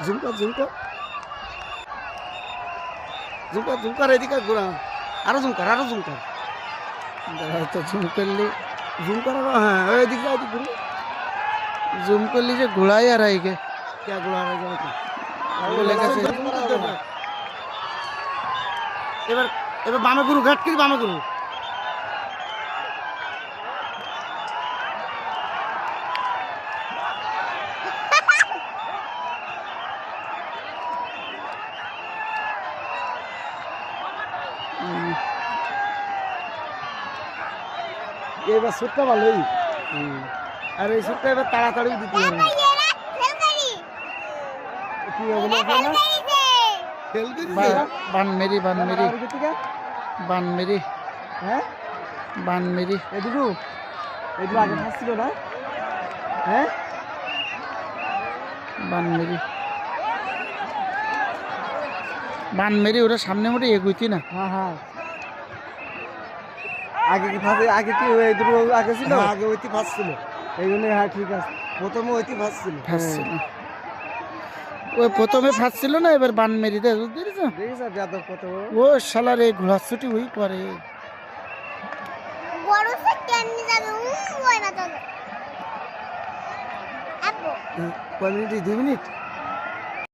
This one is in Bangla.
ঝুমকর ঝুমকর ঝুমকর ঝুমকর এদিকে ঘোরা আরো ঝুমকর তো ঝুম করলি ঝুমকর আরো হ্যাঁ ওইদিকে ঘুরে জুম করলি যে ঘোড়াই আর আইগে क्या ঘোড়া আর আইগে এবার এবার বামে গুরু ঘাট করি বামে গুরু এবার সুটটা ভালোই আর এই সুটটা এবার তাড়াতাড়ি দিতে হবে কি হবে না বানমেরি হ্যাঁ বানমেরি এদিকু আগে ফাঁসছিল না হ্যাঁ বানমেরি ওরা সামনে মোটে এগুইতি না হ্যাঁ আগে কি ফাঁসে আগে কি ওই দুটো আগে ছিল আগে ওইটি ফাঁসছিল এই জন্য হ্যাঁ ঠিক আছে প্রথমে ওইটি ফাঁসছিল ওই প্রথমে ফাঁসছিল না এবার বানমেরিতে দেখেছো ও শালার এই ঘোড়া ছুটি হই পরে বড় সে কেন যাবে ওই না চলো আপু কয় মিনিট 2 মিনিট